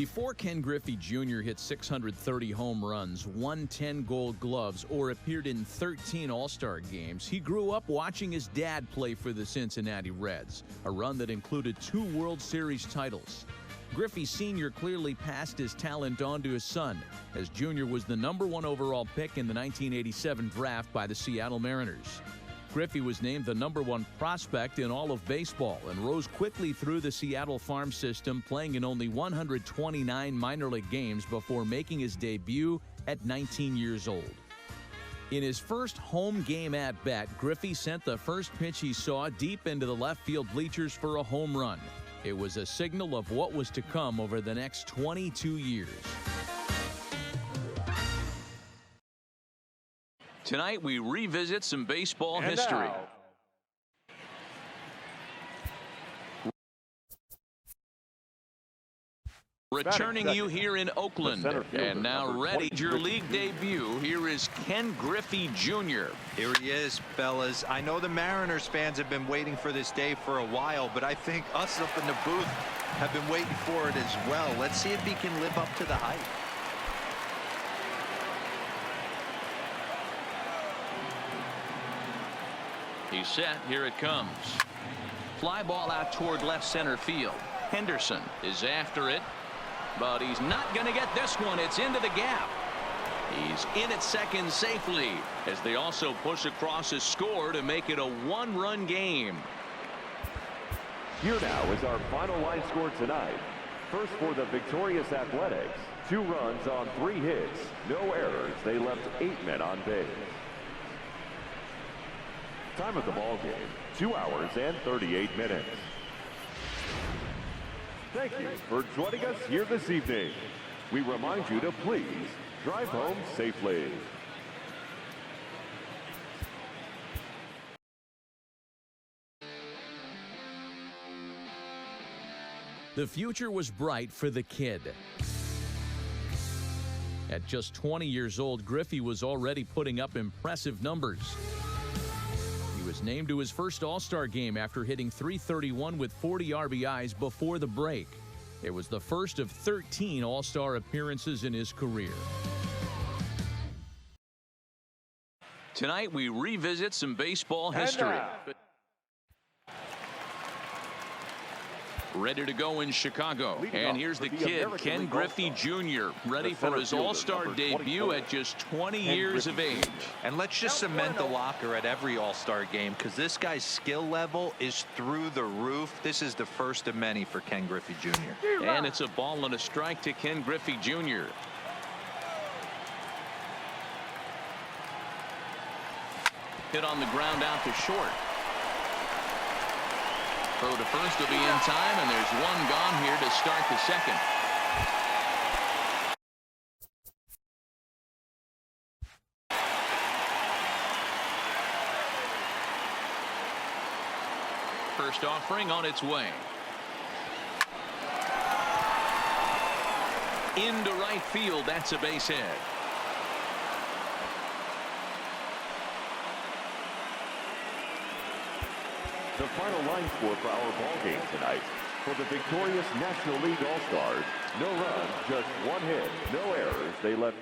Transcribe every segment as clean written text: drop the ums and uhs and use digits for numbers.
Before Ken Griffey Jr. hit 630 home runs, won 10 Gold Gloves, or appeared in 13 All-Star games, he grew up watching his dad play for the Cincinnati Reds, a run that included 2 World Series titles. Griffey Sr. clearly passed his talent on to his son, as Jr. was the #1 overall pick in the 1987 draft by the Seattle Mariners. Griffey was named the #1 prospect in all of baseball and rose quickly through the Seattle farm system, playing in only 129 minor league games before making his debut at 19 years old. In his first home game at bat, Griffey sent the first pitch he saw deep into the left field bleachers for a home run. It was a signal of what was to come over the next 22 years. Tonight, we revisit some baseball history. Returning you here in Oakland, and now ready your league debut. Here is Ken Griffey Jr. Here he is, fellas. I know the Mariners fans have been waiting for this day for a while, but I think us up in the booth have been waiting for it as well. Let's see if he can live up to the hype. He's set. Here it comes. Fly ball out toward left center field. Henderson is after it, but he's not going to get this one. It's into the gap. He's in at second safely, as they also push across his score to make it a 1-run game. Here now is our final line score tonight. First for the victorious Athletics, 2 runs on 3 hits, no errors. They left 8 men on base. Time of the ball game, 2 hours and 38 minutes. Thank you for joining us here this evening. We remind you to please drive home safely. The future was bright for the kid. At just 20 years old, Griffey was already putting up impressive numbers. He was named to his first All-Star game after hitting .331 with 40 RBIs before the break. It was the first of 13 All-Star appearances in his career. Tonight, we revisit some baseball history. Ready to go in Chicago. And here's the kid, Ken Griffey Jr., ready for his All-Star debut at just 20 years of age. And let's just cement the locker at every All-Star game, because this guy's skill level is through the roof. This is the first of many for Ken Griffey Jr. And it's a ball and a strike to Ken Griffey Jr. Hit on the ground out to short. Throw to first will be in time, and there's one gone here to start the second. First offering on its way. Into right field, that's a base hit. The final line score for our ball game tonight. For the victorious National League All-Stars, no runs, just 1 hit, no errors. They left.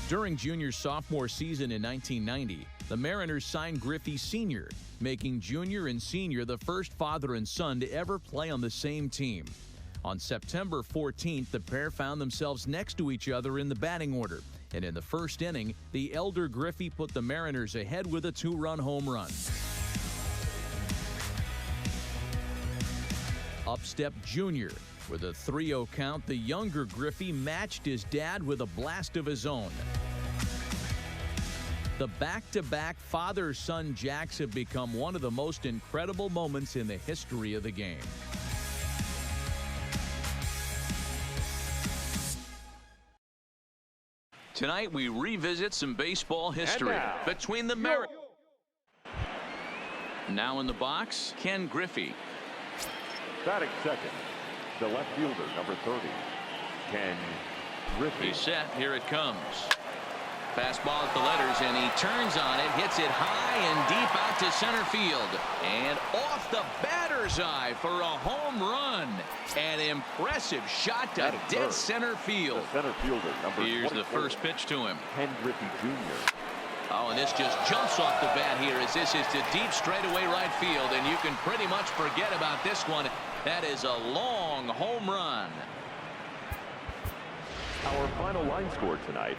During Junior's sophomore season in 1990, the Mariners signed Griffey Sr., making Junior and Sr. the first father and son to ever play on the same team. On September 14th, the pair found themselves next to each other in the batting order. And in the first inning, the elder Griffey put the Mariners ahead with a 2-run home run. Up stepped Junior. With a 3-0 count, the younger Griffey matched his dad with a blast of his own. The back-to-back father-son jacks have become one of the most incredible moments in the history of the game. Tonight, we revisit some baseball history between the Mariners. Now in the box, Ken Griffey. Batting second, the left fielder, number 30, Ken Griffey. He's set. Here it comes. Fastball at the letters, and he turns on it, hits it high and deep out to center field. And off the batter bird's eye for a home run. An impressive shot to dead center field. The center fielder, number Here's the first pitch to him. Ken Griffey Jr. Oh, and this just jumps off the bat here as this is to deep straightaway right field, and you can pretty much forget about this one. That is a long home run. Our final line score tonight.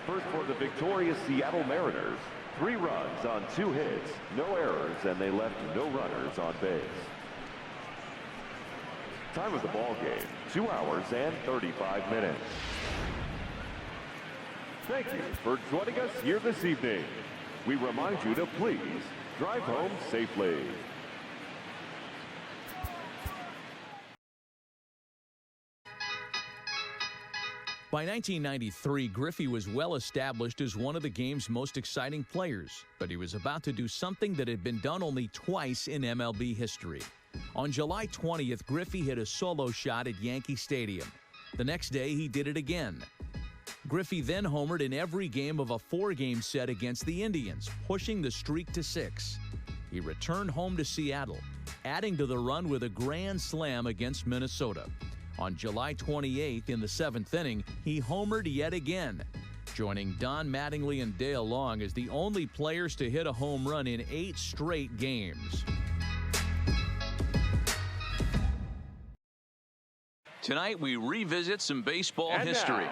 First for the victorious Seattle Mariners. 3 runs on 2 hits, no errors, and they left no runners on base. Time of the ball game, 2 hours and 35 minutes. Thank you for joining us here this evening. We remind you to please drive home safely. By 1993, Griffey was well established as one of the game's most exciting players, but he was about to do something that had been done only twice in MLB history. On July 20th, Griffey hit a solo shot at Yankee Stadium. The next day, he did it again. Griffey then homered in every game of a 4-game set against the Indians, pushing the streak to 6. He returned home to Seattle, adding to the run with a grand slam against Minnesota. On July 28th, in the 7th inning, he homered yet again, joining Don Mattingly and Dale Long as the only players to hit a home run in 8 straight games. Tonight, we revisit some baseball history.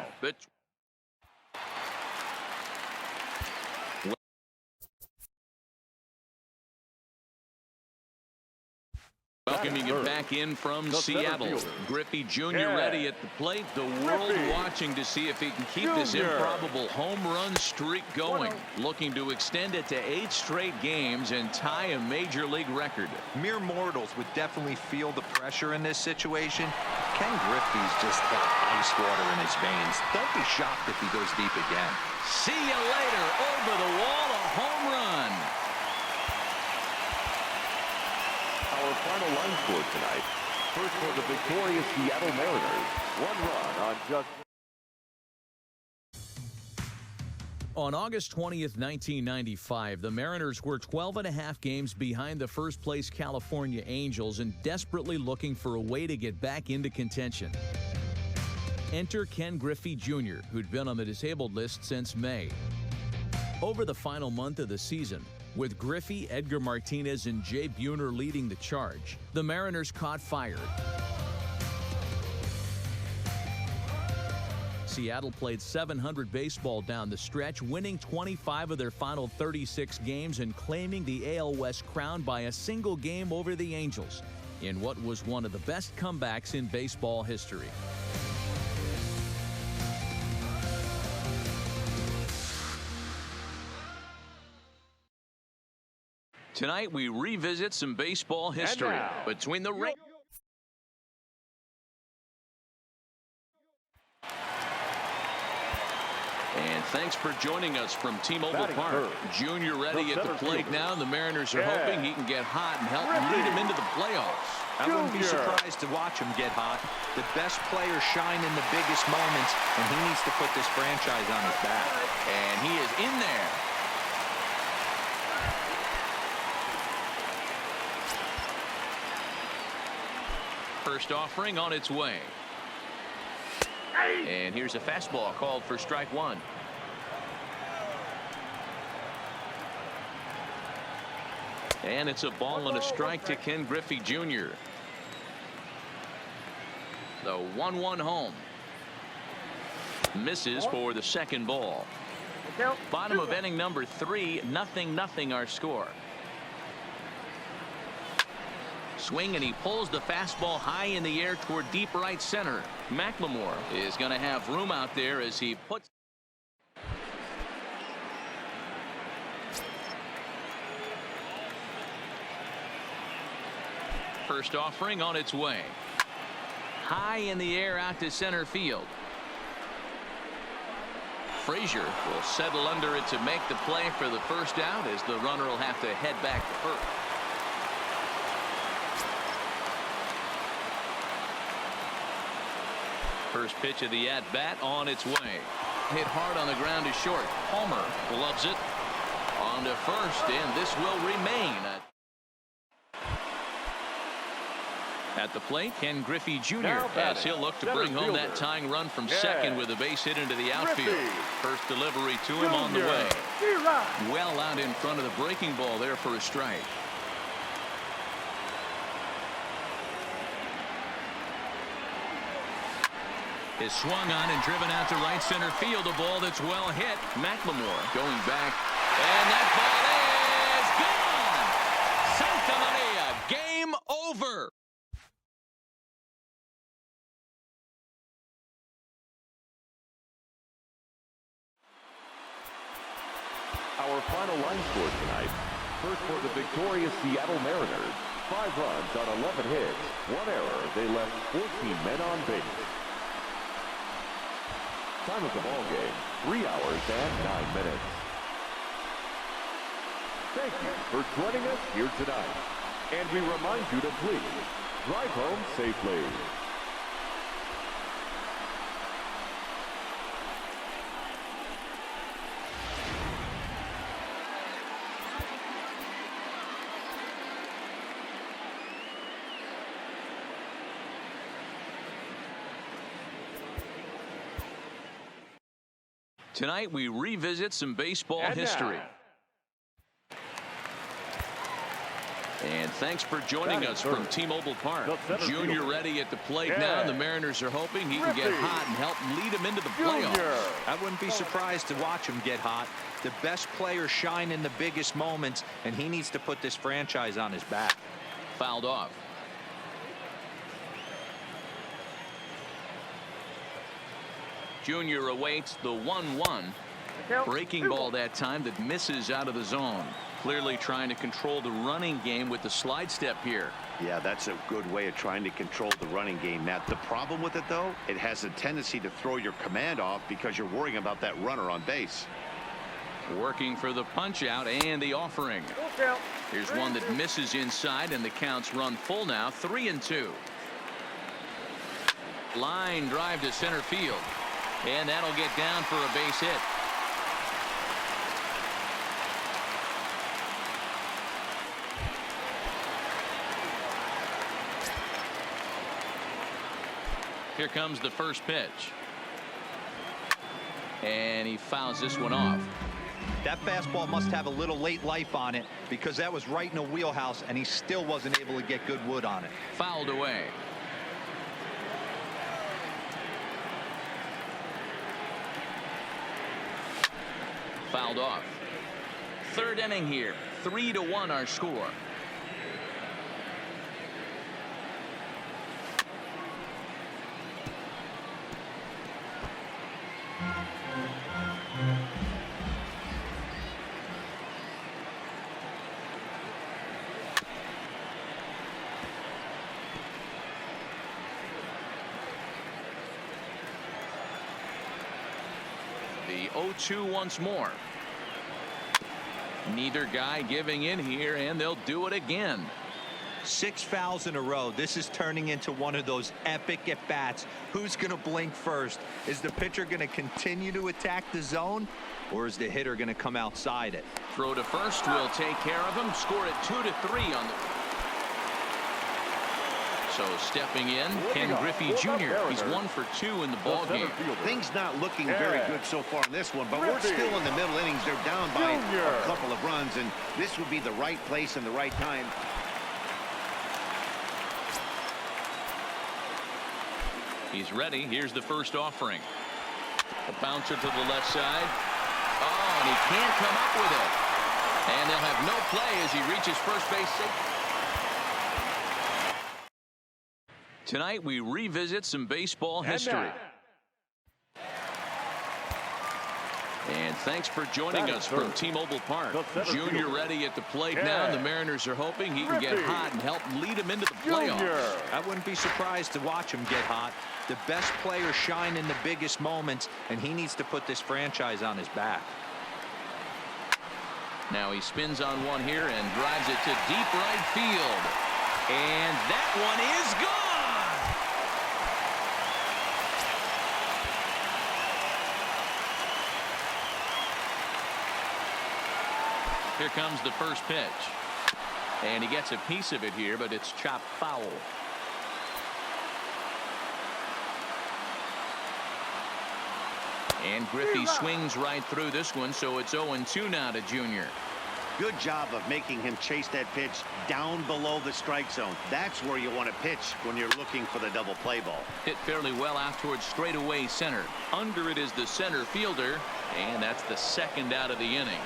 Welcoming it back in from Seattle. Griffey Jr. ready at the plate. The world watching to see if he can keep this improbable home run streak going. Looking to extend it to 8 straight games and tie a major league record. Mere mortals would definitely feel the pressure in this situation. Ken Griffey's just got ice water in his veins. Don't be shocked if he goes deep again. See you later. Over the wall, a home run. Our final line score tonight. First for the victorious Seattle Mariners. 1 run on just... On August 20th, 1995, the Mariners were 12.5 games behind the first-place California Angels and desperately looking for a way to get back into contention. Enter Ken Griffey Jr., who'd been on the disabled list since May. Over the final month of the season, with Griffey, Edgar Martinez, and Jay Buhner leading the charge, the Mariners caught fire. Seattle played .700 baseball down the stretch, winning 25 of their final 36 games and claiming the AL West crown by a single game over the Angels in what was one of the best comebacks in baseball history. Tonight, we revisit some baseball history between the And thanks for joining us from T-Mobile Park. Junior ready at the plate now, and the Mariners are hoping he can get hot and help lead him into the playoffs. I wouldn't be surprised to watch him get hot. The best players shine in the biggest moments, and he needs to put this franchise on his back. And he is in there. First offering on its way. And here's a fastball called for strike 1. And it's a ball and a strike to Ken Griffey Jr. The 1-1 home. Misses for the second ball. Bottom of inning number 3, 0-0 our score. Swing, and he pulls the fastball high in the air toward deep right center. McLemore is going to have room out there as he puts. First offering on its way. High in the air out to center field. Frazier will settle under it to make the play for the first out as the runner will have to head back to first. First pitch of the at-bat on its way. Hit hard on the ground to short. Palmer gloves it on to first, and this will remain. At the plate, Ken Griffey Jr. as he'll look to bring home that tying run from second with a base hit into the outfield. First delivery to him on the way. Well out in front of the breaking ball there for a strike. Is swung on and driven out to right center field. A ball that's well hit. McLemore going back. And that ball is gone. Santa Maria. Game over. Our final line score tonight. First for the victorious Seattle Mariners. 5 runs on 11 hits. 1 error. They left 14 men on base. Time of the ball game, 3 hours and 9 minutes. Thank you for joining us here tonight. And we remind you to please drive home safely. Tonight, we revisit some baseball history. And thanks for joining us from T-Mobile Park. Junior ready at the plate now. The Mariners are hoping he can get hot and help lead them into the playoffs. I wouldn't be surprised to watch him get hot. The best players shine in the biggest moments, and he needs to put this franchise on his back. Fouled off. Junior awaits the 1-1. Breaking ball that time that misses out of the zone. Clearly trying to control the running game with the slide step here. Yeah, that's a good way of trying to control the running game. Now, the problem with it, though, it has a tendency to throw your command off because you're worrying about that runner on base. Working for the punch out and the offering. Here's one that misses inside, and the counts run full now. 3-2. Line drive to center field. And that'll get down for a base hit. Here comes the first pitch. And he fouls this one off. That fastball must have a little late life on it because that was right in a wheelhouse, and he still wasn't able to get good wood on it. Fouled away. Fouled off. Third inning here. 3-1 our score. The 0-2 once more. Neither guy giving in here, and they'll do it again. 6 fouls in a row. This is turning into one of those epic at-bats. Who's going to blink first? Is the pitcher going to continue to attack the zone, or is the hitter going to come outside it? Throw to first will take care of him. Score it 2-3 on the. So stepping in, Ken Griffey Jr. He's 1 for 2 in the ball game. Things not looking very good so far in this one, but we're still in the middle innings. They're down by a couple of runs, and this would be the right place and the right time. He's ready. Here's the first offering. A bouncer to the left side. Oh, and he can't come up with it. And they'll have no play as he reaches first base. Tonight, we revisit some baseball history. And thanks for joining us from T-Mobile Park. Junior ready at the plate now. The Mariners are hoping he can get hot and help lead them into the playoffs. I wouldn't be surprised to watch him get hot. The best players shine in the biggest moments, and he needs to put this franchise on his back. Now he spins on one here and drives it to deep right field. And that one is gone. Here comes the first pitch. And he gets a piece of it here, but it's chopped foul. And Griffey swings right through this one, so it's 0-2 now to Junior. Good job of making him chase that pitch down below the strike zone. That's where you want to pitch when you're looking for the double play ball. Hit fairly well out towards straightaway center. Under it is the center fielder, and that's the second out of the inning.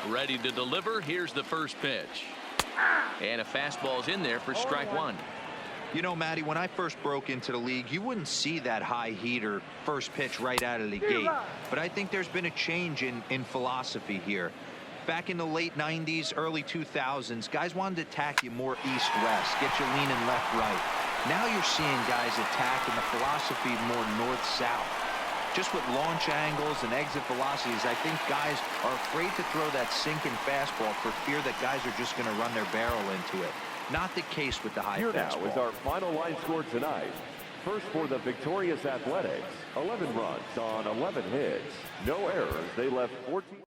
Ready to deliver. Here's the first pitch. And a fastball's in there for strike one. You know, Matty, when I first broke into the league, you wouldn't see that high heater first pitch right out of the gate. But I think there's been a change in philosophy here. Back in the late 90s, early 2000s, guys wanted to attack you more east-west, get you leaning left-right. Now you're seeing guys attack in the philosophy more north-south. Just with launch angles and exit velocities, I think guys are afraid to throw that sinking fastball for fear that guys are just going to run their barrel into it. Not the case with the high Here fastball. now is our final line score tonight. First for the victorious Athletics, 11 runs on 11 hits. No errors. They left 14.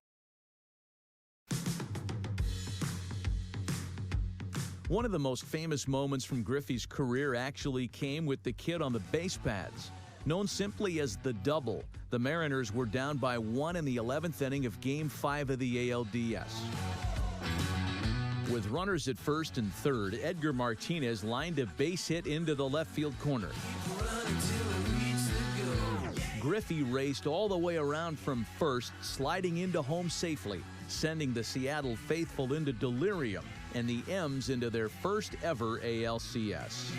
One of the most famous moments from Griffey's career actually came with the kid on the base paths. Known simply as the double, the Mariners were down by 1 in the 11th inning of Game 5 of the ALDS. With runners at first and third, Edgar Martinez lined a base hit into the left field corner. Griffey raced all the way around from first, sliding into home safely, sending the Seattle faithful into delirium and the M's into their first ever ALCS.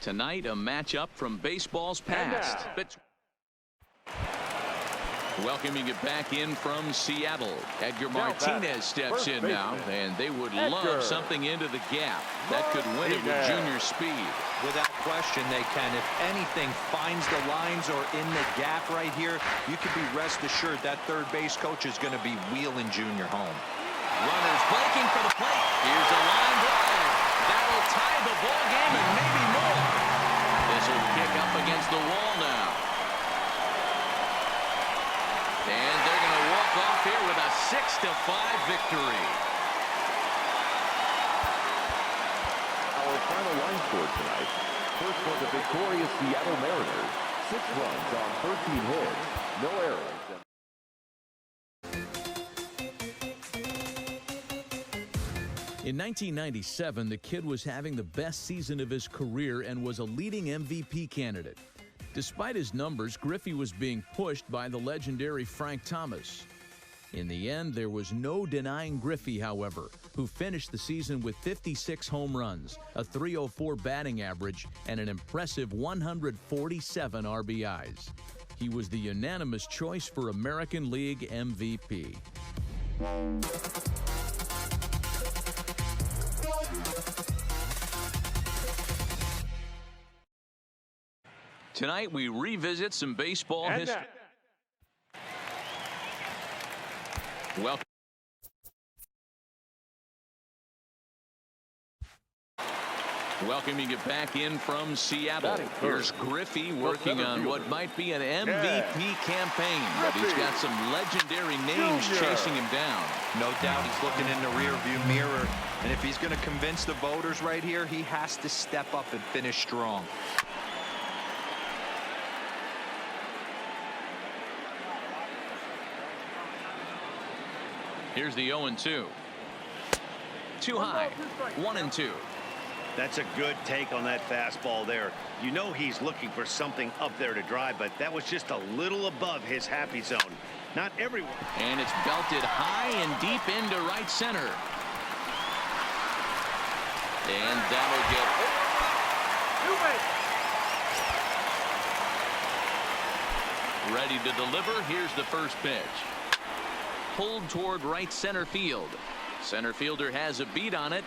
Tonight, a matchup from baseball's past. Welcoming it back in from Seattle, Edgar Martinez steps in now, and they would love something into the gap. That could win it with Junior's speed. Without question, they can. If anything finds the lines or in the gap right here, you can be rest assured that third base coach is going to be wheeling Junior home. Runners breaking for the plate. Here's a line drive. That'll tie the ball game and maybe more. This will kick up against the wall now. And they're going to walk off here with a 6-5 victory. Our final line score tonight. First for the victorious Seattle Mariners, 6 runs on 13 hits, no errors. In 1997, the kid was having the best season of his career and was a leading MVP candidate. Despite his numbers, Griffey was being pushed by the legendary Frank Thomas. In the end, there was no denying Griffey, however, who finished the season with 56 home runs, a .304 batting average, and an impressive 147 RBIs. He was the unanimous choice for American League MVP. Tonight, we revisit some baseball history. Welcoming it back in from Seattle. Here's Griffey working on what might be an MVP campaign, but he's got some legendary names chasing him down. No doubt he's looking in the rearview mirror, and if he's going to convince the voters right here, he has to step up and finish strong. Here's the 0-2. Too high. 1-2. That's a good take on that fastball there. You know he's looking for something up there to drive, but that was just a little above his happy zone. Not everyone. And it's belted high and deep into right center. And that'll get... Ready to deliver. Here's the first pitch. Pulled toward right center field. Center fielder has a beat on it.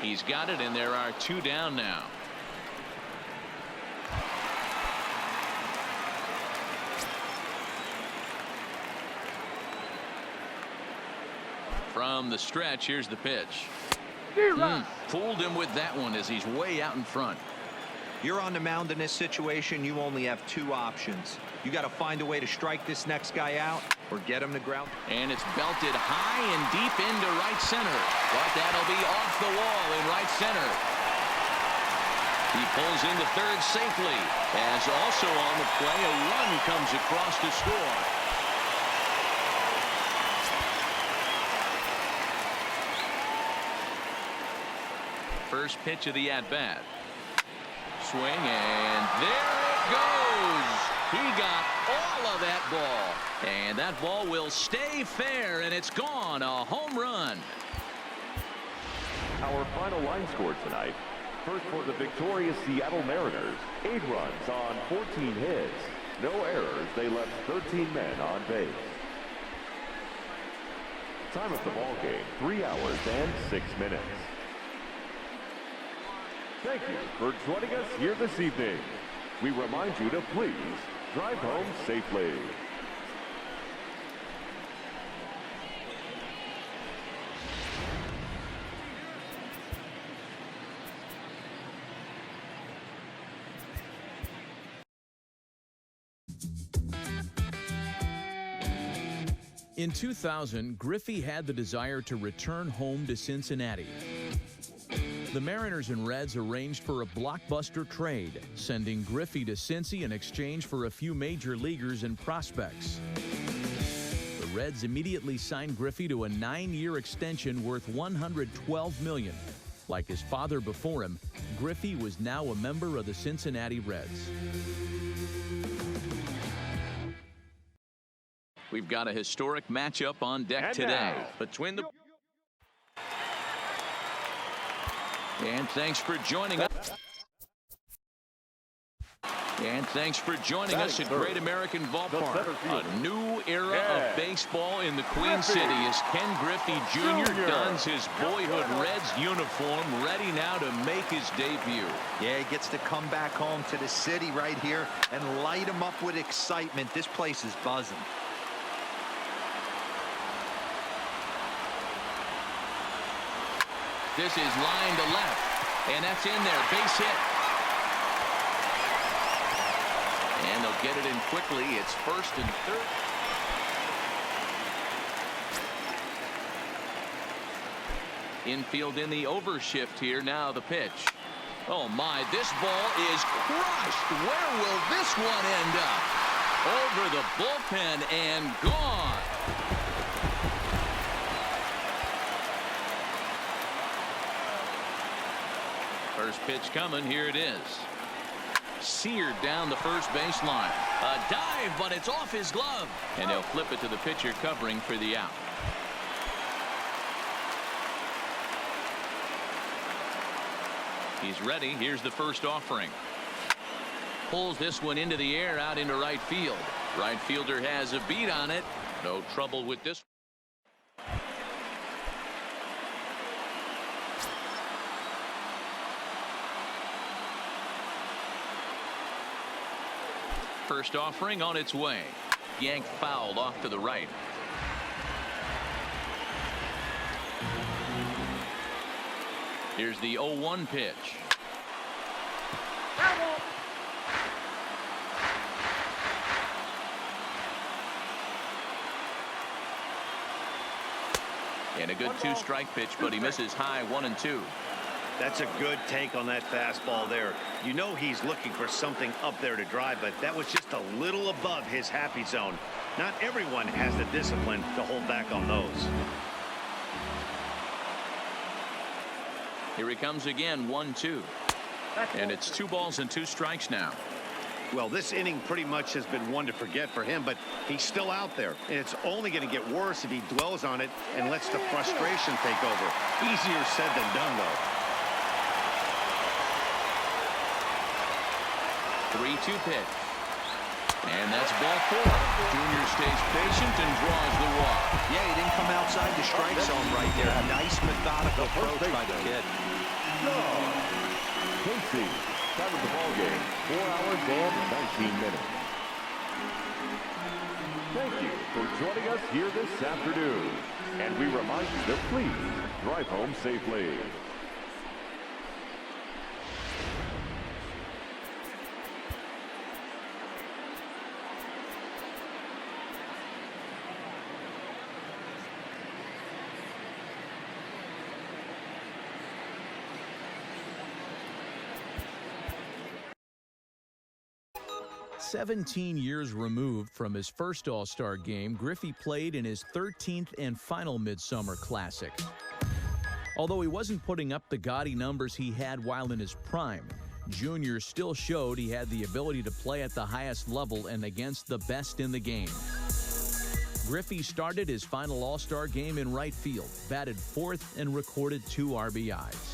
He's got it, and there are 2 down now. From the stretch, here's the pitch. Fooled him with that one as he's way out in front. You're on the mound in this situation, you only have two options. You got to find a way to strike this next guy out or get him to ground. And it's belted high and deep into right center. But that'll be off the wall in right center. He pulls into third safely, as also on the play, a run comes across to score. First pitch of the at-bat. Swing, and there it goes. He got all of that ball. And that ball will stay fair, and it's gone. A home run. Our final line score tonight. First for the victorious Seattle Mariners, 8 runs on 14 hits. No errors. They left 13 men on base. Time of the ball game, 3 hours and 6 minutes. Thank you for joining us here this evening. We remind you to please drive home safely. In 2000, Griffey had the desire to return home to Cincinnati. The Mariners and Reds arranged for a blockbuster trade, sending Griffey to Cincy in exchange for a few major leaguers and prospects. The Reds immediately signed Griffey to a 9-year extension worth $112 million. Like his father before him, Griffey was now a member of the Cincinnati Reds. We've got a historic matchup on deck today between the... And thanks for joining us. And thanks for joining us at Great American Ballpark. A new era of baseball in the Queen City as Ken Griffey Jr. dons his boyhood Reds uniform, ready now to make his debut. Yeah, he gets to come back home to the city right here and light him up with excitement. This place is buzzing. This is line to left, and that's in there, base hit. And they'll get it in quickly. It's first and third. Infield in the overshift here. Now the pitch. Oh my, this ball is crushed. Where will this one end up? Over the bullpen and gone. First pitch coming. Here it is. Seared down the first baseline. A dive, but it's off his glove. And he'll flip it to the pitcher covering for the out. He's ready. Here's the first offering. Pulls this one into the air out into right field. Right fielder has a beat on it. No trouble with this. First offering on its way. Yanked foul off to the right. Here's the 0-1 pitch. And a good two-strike pitch, but he misses high 1-2. That's a good take on that fastball there. You know he's looking for something up there to drive, but that was just a little above his happy zone. Not everyone has the discipline to hold back on those. Here he comes again, 1-2. And it's 2 balls and 2 strikes now. Well, this inning pretty much has been one to forget for him, but he's still out there. And it's only going to get worse if he dwells on it and lets the frustration take over. Easier said than done, though. 3-2 pitch. And that's ball 4. Junior stays patient and draws the walk. Yeah, he didn't come outside the strike zone right there. Nice methodical approach by the kid. Casey, time of the ball game, 4 hours and 19 minutes. Thank you for joining us here this afternoon. And we remind you to please drive home safely. 17 years removed from his first All-Star game, Griffey played in his 13th and final Midsummer Classic. Although he wasn't putting up the gaudy numbers he had while in his prime, Junior still showed he had the ability to play at the highest level and against the best in the game. Griffey started his final All-Star game in right field, batted fourth, and recorded 2 RBIs.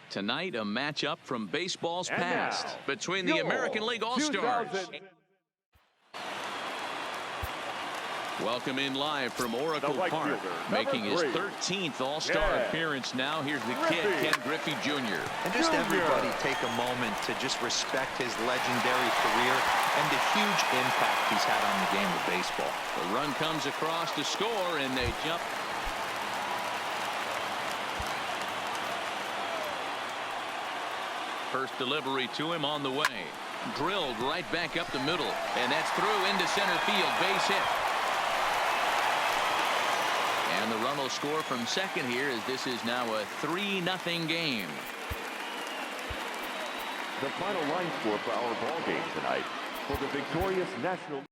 Tonight, a matchup from baseball's past between the American League All-Stars. Welcome in live from Oracle Park, making his 13th All-Star appearance now. Here's the kid, Ken Griffey Jr. And just everybody take a moment to just respect his legendary career and the huge impact he's had on the game of baseball. The run comes across to score, and they jump. First delivery to him on the way. Drilled right back up the middle, and that's through into center field. Base hit. And the run will score from second here, as this is now a 3-0 game. The final line score for our ball game tonight for the victorious National.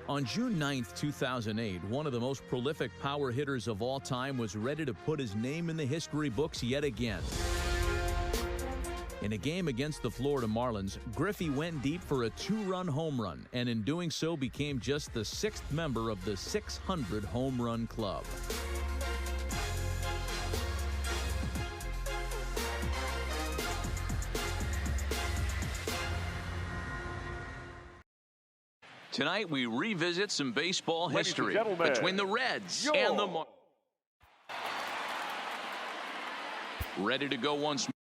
On June 9th, 2008, one of the most prolific power hitters of all time was ready to put his name in the history books yet again. In a game against the Florida Marlins, Griffey went deep for a 2-run home run, and in doing so became just the 6th member of the 600 home run club. Tonight we revisit some baseball history between the Reds and the Marlins. Ready to go once more.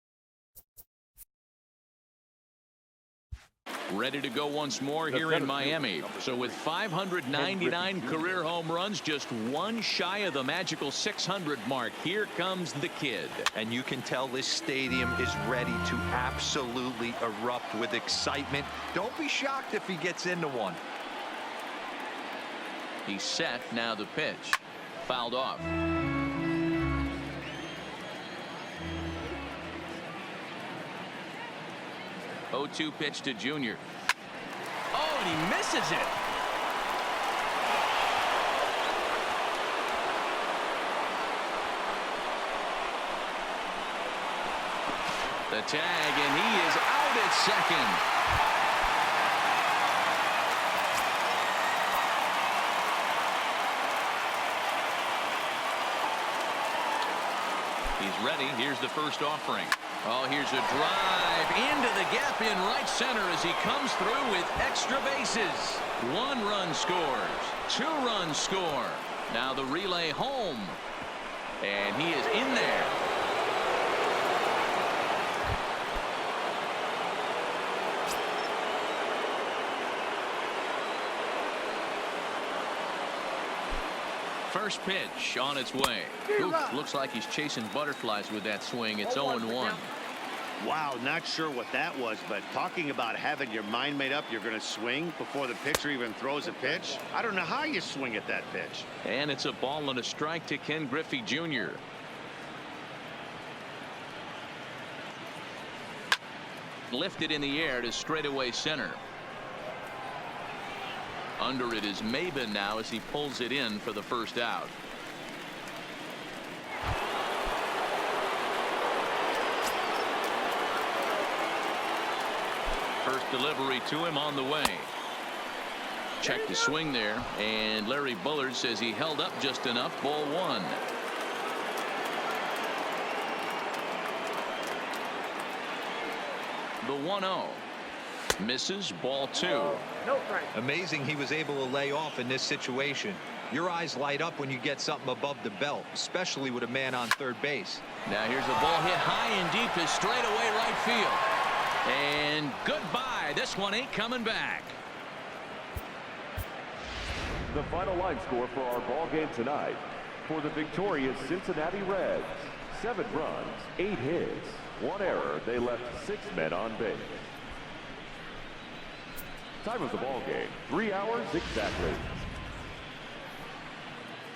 Ready to go once more here in Miami. So with 599 career home runs, just one shy of the magical 600 mark, here comes the kid. And you can tell this stadium is ready to absolutely erupt with excitement. Don't be shocked if he gets into one. He's set, now the pitch. Fouled off. Oh-2 pitch to Junior. Oh, and he misses it. The tag, and he is out at second. He's ready. Here's the first offering. Oh, here's a drive into the gap in right center as he comes through with extra bases. 1 run scores. 2 runs score. Now the relay home. And he is in there. First pitch on its way. Oof, looks like he's chasing butterflies with that swing. It's 0-1. Wow, not sure what that was, but talking about having your mind made up you're going to swing before the pitcher even throws a pitch. I don't know how you swing at that pitch. And it's a ball and a strike to Ken Griffey Jr. Lifted in the air to straightaway center. Under it is Maben now as he pulls it in for the first out. First delivery to him on the way. Check the swing there, and Larry Bullard says he held up just enough. Ball 1. The 1-0. Misses. Ball 2. Amazing he was able to lay off in this situation. Your eyes light up when you get something above the belt, especially with a man on third base. Now here's a ball hit high and deep to straightaway right field. And goodbye. This one ain't coming back. The final line score for our ball game tonight for the victorious Cincinnati Reds. 7 runs, 8 hits, 1 error. They left 6 men on base. Time of the ball game, 3 hours exactly.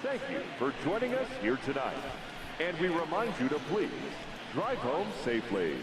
Thank you for joining us here tonight. And we remind you to please Drive home safely.